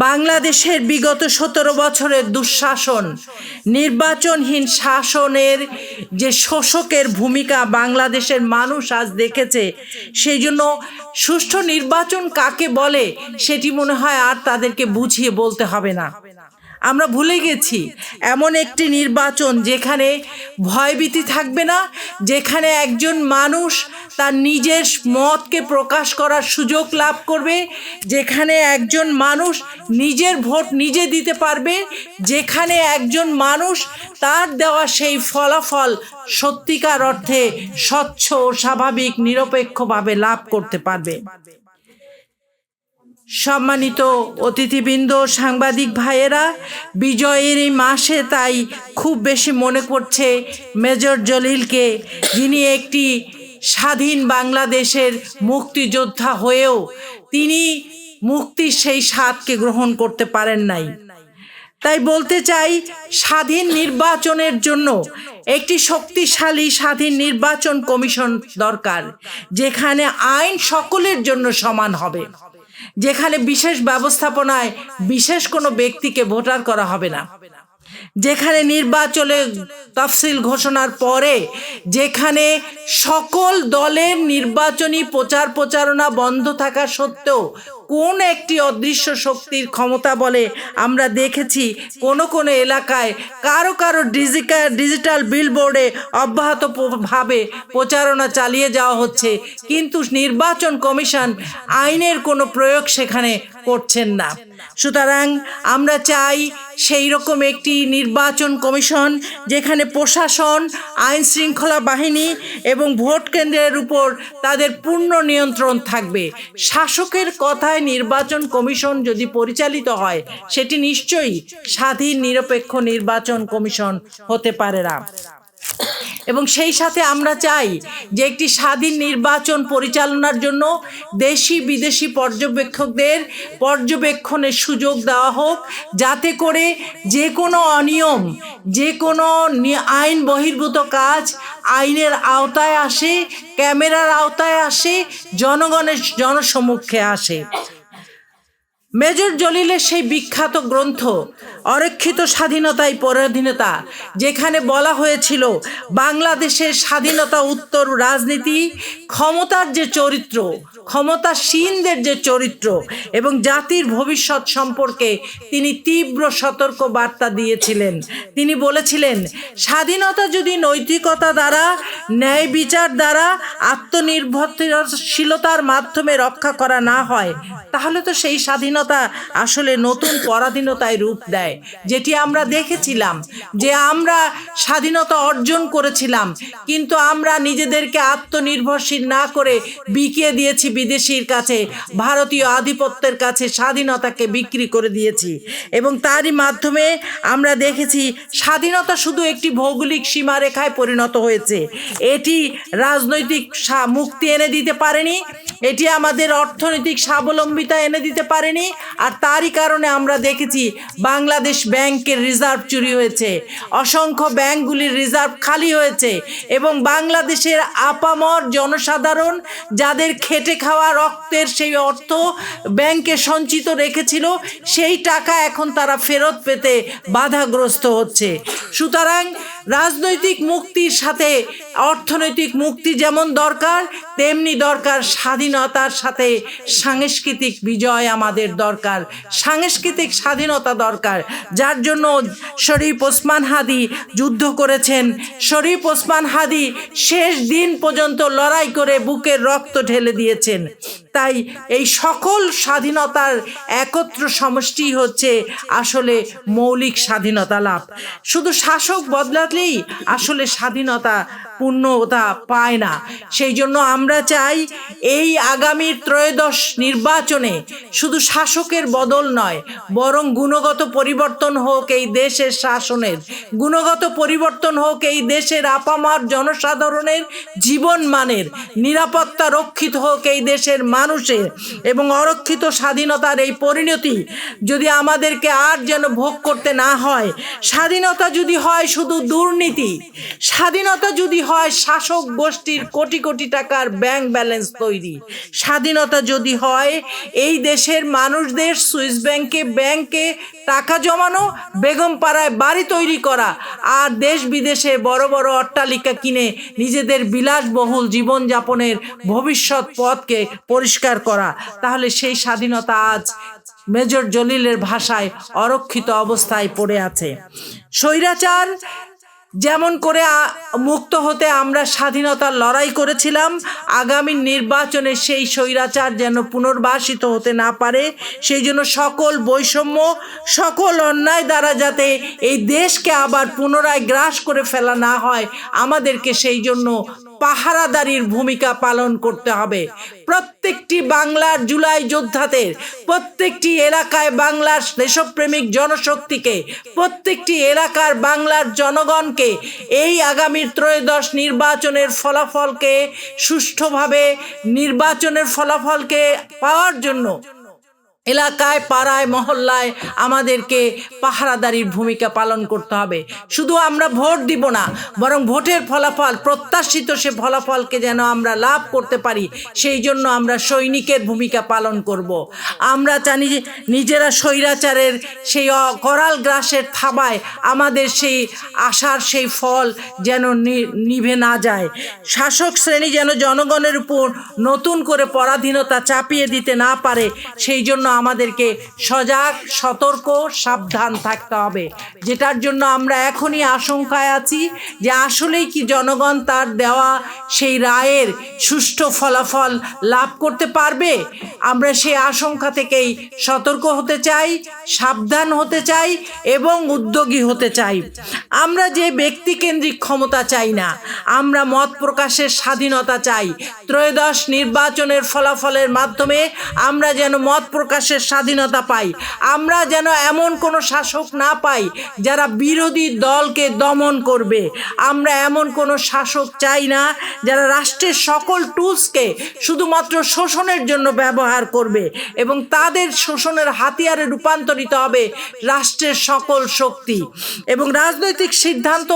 বাংলাদেশের বিগত 17 বছরের দুঃশাসন, নির্বাচনহীন শাসনের যে শোষকের ভূমিকা বাংলাদেশের মানুষ আজ দেখেছে, সেই জন্য সুষ্ঠু নির্বাচন কাকে বলে সেটি মনে হয় আর তাদেরকে বুঝিয়ে বলতে হবে না। আমরা ভুলে গেছি এমন একটি নির্বাচন যেখানে ভয়ভীতি থাকবে না, যেখানে একজন মানুষ তার নিজের মতকে প্রকাশ করার সুযোগ লাভ করবে, যেখানে একজন মানুষ নিজের ভোট নিজে দিতে পারবে, যেখানে একজন মানুষ তার দেওয়া সেই ফলাফল সত্যিকার অর্থে স্বচ্ছ, স্বাভাবিক, নিরপেক্ষভাবে লাভ করতে পারবে। সম্মানিত অতিথিবৃন্দ, সাংবাদিক ভাইয়েরা, বিজয়ের এই মাসে তাই খুব বেশি মনে পড়ছে মেজর জলিলকে, যিনি একটি স্বাধীন বাংলাদেশের মুক্তিযোদ্ধা হয়েও তিনি মুক্তির সেই স্বাদকে গ্রহণ করতে পারেন নাই। তাই বলতে চাই, স্বাধীন নির্বাচনের জন্য একটি শক্তিশালী স্বাধীন নির্বাচন কমিশন দরকার, যেখানে আইন সকলের জন্য সমান হবে, যেখানে বিশেষ ব্যবস্থাপনায় বিশেষ কোনো ব্যক্তিকে ভোটার করা হবে না, যেখানে নির্বাচনের তফসিল ঘোষণার পরে যেখানে সকল দলের নির্বাচনী প্রচারণা বন্ধ থাকা সত্ত্বেও কোন একটি অদৃশ্য শক্তির ক্ষমতা বলে আমরা দেখেছি কোনো এলাকায় কারো ডিজিটাল বিলবোর্ডে অব্যাহতভাবে প্রচারণা চালিয়ে যাওয়া হচ্ছে, কিন্তু নির্বাচন কমিশন আইনের কোনো প্রয়োগ সেখানে করছেন না। সুতরাং আমরা চাই সেই রকম একটি নির্বাচন কমিশন যেখানে প্রশাসন, আইন শৃঙ্খলা বাহিনী এবং ভোট কেন্দ্রের উপর তাদের পূর্ণ নিয়ন্ত্রণ থাকবে। শাসকের কথায় নির্বাচন কমিশন যদি পরিচালিত হয়, সেটি নিশ্চয়ই স্বাধীন নিরপেক্ষ নির্বাচন কমিশন হতে পারে না। এবং সেই সাথে আমরা চাই যে একটি স্বাধীন নির্বাচন পরিচালনার জন্য দেশি বিদেশি পর্যবেক্ষকদের পর্যবেক্ষণের সুযোগ দেওয়া হোক, যাতে করে যে কোনো অনিয়ম, যে কোনো আইন বহির্ভূত কাজ আইনের আওতায় আসে, ক্যামেরার আওতায় আসে, জনগণের জনসমক্ষে আসে। মেজর জলিলের সেই বিখ্যাত গ্রন্থ অরক্ষিত স্বাধীনতাই পরাধীনতা, যেখানে বলা হয়েছিল বাংলাদেশের স্বাধীনতা উত্তর রাজনীতি, ক্ষমতার যে চরিত্র, ক্ষমতাসীনদের যে চরিত্র এবং জাতির ভবিষ্যৎ সম্পর্কে তিনি তীব্র সতর্ক বার্তা দিয়েছিলেন। তিনি বলেছিলেন, স্বাধীনতা যদি নৈতিকতা দ্বারা, ন্যায় বিচার দ্বারা, আত্মনির্ভরশীলতার মাধ্যমে রক্ষা করা না হয়, তাহলে তো সেই স্বাধীনতা আসলে নতুন পরাধীনতায় রূপ দেয়। যেটি আমরা দেখেছিলাম যে আমরা স্বাধীনতা অর্জন করেছিলাম, কিন্তু আমরা নিজেদেরকে আত্মনির্ভরশীল না করে বিকিয়ে দিয়েছি বিদেশির কাছে, ভারতীয় আধিপত্যের কাছে স্বাধীনতাকে বিক্রি করে দিয়েছি। এবং তারই মাধ্যমে আমরা দেখেছি স্বাধীনতা শুধু একটি ভৌগোলিক সীমারেখায় পরিণত হয়েছে। এটি রাজনৈতিক মুক্তি এনে দিতে পারেনি, এটি আমাদের অর্থনৈতিক স্বাবলম্বিতা এনে দিতে পারেনি। আর তারই কারণে আমরা দেখেছি বাংলাদেশ ব্যাংকের রিজার্ভ চুরি হয়েছে, অসংখ্য ব্যাংকগুলির রিজার্ভ খালি হয়েছে, এবং বাংলাদেশের আপামর জনসাধারণ যাদের খেটে খাওয়া রক্তের সেই অর্থ ব্যাংকে সঞ্চিত রেখেছিল, সেই টাকা এখন তারা ফেরত পেতে বাধাগ্রস্ত হচ্ছে। সুতরাং রাজনৈতিক মুক্তির সাথে অর্থনৈতিক মুক্তি যেমন দরকার, তেমনি দরকার স্বাধীনতার সাথে সাংস্কৃতিক বিজয় আমাদের দরকার, সাংস্কৃতিক স্বাধীনতা দরকার, যার জন্য শরীফ ওসমান হাদি যুদ্ধ করেছেন। শরীফ ওসমান হাদি শেষ দিন পর্যন্ত লড়াই করে বুকের রক্ত ঢেলে দিয়েছেন। তাই এই সকল স্বাধীনতার একত্র সমষ্টি হচ্ছে আসলে মৌলিক স্বাধীনতা লাভ। শুধু শাসক বদলালেই আসলে স্বাধীনতা পূর্ণতা পায় না। সেই জন্য আমরা চাই এই আগামীর ত্রয়োদশ নির্বাচনে শুধু শাসকের বদল নয়, বরং গুণগত পরিবর্তন হোক এই দেশের শাসনের, গুণগত পরিবর্তন হোক এই দেশের আপামর জনসাধারণের জীবন মানের, নিরাপত্তা রক্ষিত হোক এই দেশের মানুষের এবং অরক্ষিত স্বাধীনতার এই পরিণতি যদি আমাদেরকে আর যেন ভোগ করতে না হয়, স্বাধীনতা যদি হয় শুধু দুর্নীতি, স্বাধীনতা যদি হয় শাসক গোষ্ঠীর কোটি কোটি টাকার ব্যাংক ব্যালেন্স তৈরি, স্বাধীনতা যদি হয় এই দেশের মানুষদের সুইস ব্যাংকে টাকা জমানো, বেগম পাড়ায় বাড়ি তৈরি করা আর দেশ বিদেশে বড় বড় অট্টালিকা কিনে নিজেদের বিলাসবহুল জীবনযাপনের ভবিষ্যৎ পথকে পরিষ্কার করা, তাহলে সেই স্বাধীনতা আজ মেজর জলিলের ভাষায় অরক্ষিত অবস্থায় পড়ে আছে। স্বৈরাচার যেমন করে মুক্ত হতে আমরা স্বাধীনতার লড়াই করেছিলাম, আগামী নির্বাচনে সেই স্বৈরাচার যেন পুনর্বাসিত হতে না পারে, সেই জন্য সকল বৈষম্য, সকল অন্যায় দ্বারা যাতে এই দেশকে আবার পুনরায় গ্রাস করে ফেলা না হয়, আমাদেরকে সেই জন্য পাহারাদারির ভূমিকা পালন করতে হবে। প্রত্যেকটি বাংলার জুলাই যোদ্ধাদের, প্রত্যেকটি এলাকায় বাংলার দেশপ্রেমিক জনশক্তিকে, প্রত্যেকটি এলাকার বাংলার জনগণকে এই আগামী ত্রয়োদশ নির্বাচনের ফলাফলকে সুষ্ঠুভাবে নির্বাচনের ফলাফলকে পাওয়ার জন্য এলাকায় পাড়ায় মহল্লায় আমাদেরকে পাহারাদারির ভূমিকা পালন করতে হবে। শুধু আমরা ভোট দিব না, বরং ভোটের ফলাফল প্রত্যাশিত সে ফলাফলকে যেন আমরা লাভ করতে পারি, সেই জন্য আমরা সৈনিকের ভূমিকা পালন করব। আমরা জানি যে নিজেরা স্বৈরাচারের সেই করাল গ্রাসের থাবায় আমাদের সেই আশার সেই ফল যেন নিভে না যায়, শাসক শ্রেণী যেন জনগণের উপর নতুন করে পরাধীনতা চাপিয়ে দিতে না পারে, সেই জন্য আমাদেরকে সজাগ, সতর্ক, সাবধান থাকতে হবে। যেটার জন্য আমরা এখনই আশঙ্কায় আছি যে আসলেই কি জনগণ তার দেওয়া সেই রায়ের সুষ্ঠু ফলাফল লাভ করতে পারবে। আমরা সেই আশঙ্কা থেকেই সতর্ক হতে চাই, সাবধান হতে চাই এবং উদ্যোগী হতে চাই। আমরা যে ব্যক্তিকেন্দ্রিক ক্ষমতা চাই না, আমরা মত প্রকাশের স্বাধীনতা চাই। ত্রয়োদশ নির্বাচনের ফলাফলের মাধ্যমে আমরা যেন মত প্রকাশের স্বাধীনতা পাই, আমরা যেন এমন কোনো শাসক না পাই যারা বিরোধী দলকে দমন করবে। আমরা এমন কোনো শাসক চাই না যারা রাষ্ট্রের সকল টুলসকে শুধুমাত্র শোষণের জন্য ব্যবহার করবে এবং তাদের শোষণের হাতিয়ারে রূপান্তরিত হবে রাষ্ট্রের সকল শক্তি। এবং রাজনৈতিক সিদ্ধান্ত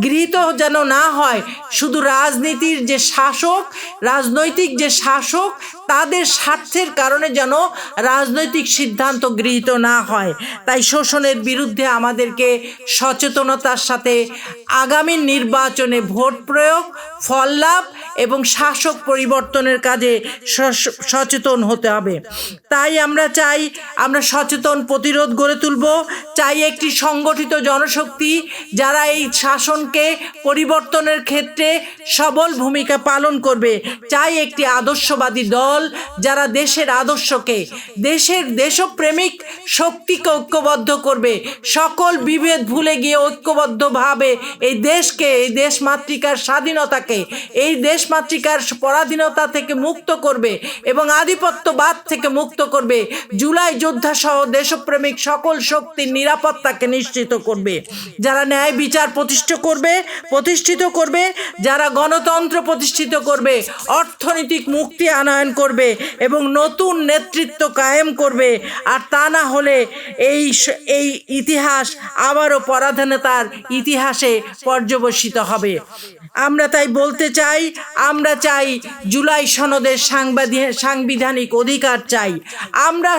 গৃহীত যেন না হয় শুধু রাজনীতির যে শাসক, রাজনৈতিক যে শাসক তাদের স্বার্থের কারণে যেন রাজনৈতিক সিদ্ধান্ত গৃহীত না হয়। তাই শোষণের বিরুদ্ধে আমাদেরকে সচেতনতার সাথে আগামী নির্বাচনে ভোট প্রয়োগ, ফল লাভ এবং শাসক পরিবর্তনের কাজে সচেতন হতে হবে। তাই আমরা চাই আমরা সচেতন প্রতিরোধ গড়ে তুলব, চাই একটি সংগঠিত জনশক্তি যারা এই শাসনকে পরিবর্তনের ক্ষেত্রে সবল ভূমিকা পালন করবে, চাই একটি আদর্শবাদী দল যারা দেশের আদর্শকে, দেশের দেশপ্রেমিক শক্তিকে ঐক্যবদ্ধ করবে, সকল বিভেদ ভুলে গিয়ে ঐক্যবদ্ধভাবে এই দেশকে, এই দেশ মাতৃকার স্বাধীনতাকে, এই দেশ মাতৃকার পরাধীনতা থেকে মুক্ত করবে এবং আধিপত্যবাদ থেকে মুক্ত করবে। জুলাই যোদ্ধা সহ দেশপ্রেমিক সকল শক্তির নিরাপত্তাকে নিশ্চিত করবে, যারা ন্যায় বিচার প্রতিষ্ঠিত করবে, যারা গণতন্ত্র প্রতিষ্ঠিত করবে, অর্থনৈতিক মুক্তি আনয়ন করবে এবং নতুন নেতৃত্ব কায়েম করবে। আর তা না হলে এই ইতিহাস আবারও পরাধীনতার ইতিহাসে পর্যবসিত হবে। আমরা তাই বলতে চাই, আমরা চাই জুলাই সনদের সাংবিধানিক অধিকার চাই, আমরা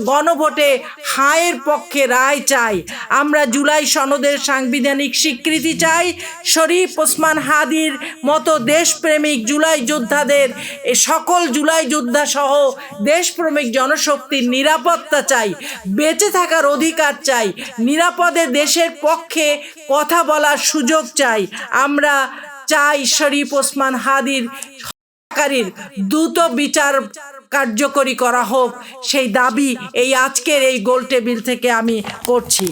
গণভোটে হায়ের পক্ষে রায় চাই, আমরা জুলাই সনদের সাংবিধানিক স্বীকৃতি চাই, শরীফ ওসমান হাদির মতো দেশপ্রেমিক জুলাই যোদ্ধাদের, সকল জুলাই যোদ্ধা সহ দেশপ্রেমিক জনশক্তির নিরাপত্তা চাই, বেঁচে থাকার অধিকার চাই, নিরাপদে দেশের পক্ষে কথা বলার সুযোগ চাই। আমরা চাই শরীফ ওসমান হাদির দ্রুত বিচার কার্যকরী করা হোক, সেই দাবি এই আজকের এই গোল টেবিল থেকে আমি করছি।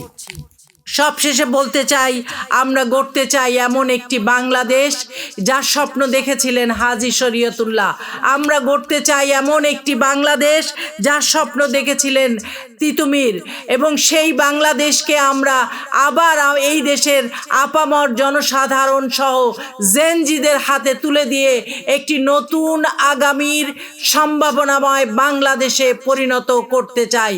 সবশেষে বলতে চাই, আমরা গড়তে চাই এমন একটি বাংলাদেশ যার স্বপ্ন দেখেছিলেন হাজী শরীয়তুল্লাহ। আমরা গড়তে চাই এমন একটি বাংলাদেশ যার স্বপ্ন দেখেছিলেন তিতুমীর, এবং সেই বাংলাদেশকে আমরা আবার এই দেশের আপামর জনসাধারণ সহ জেনজিদের হাতে তুলে দিয়ে একটি নতুন আগামীর সম্ভাবনাময় বাংলাদেশে পরিণত করতে চাই।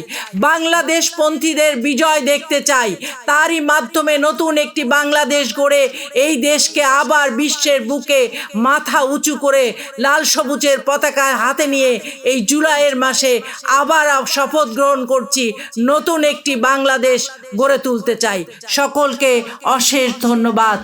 বাংলাদেশপন্থীদের বিজয় দেখতে চাই, তারই মাধ্যমে নতুন একটি বাংলাদেশ গড়ে এই দেশকে আবার বিশ্বের বুকে মাথা উঁচু করে লাল সবুজের পতাকা হাতে নিয়ে এই জুলাইয়ের মাসে আবার শপথ গ্রহণ করছি, নতুন একটি বাংলাদেশ গড়ে তুলতে চাই। সকলকে অশেষ ধন্যবাদ।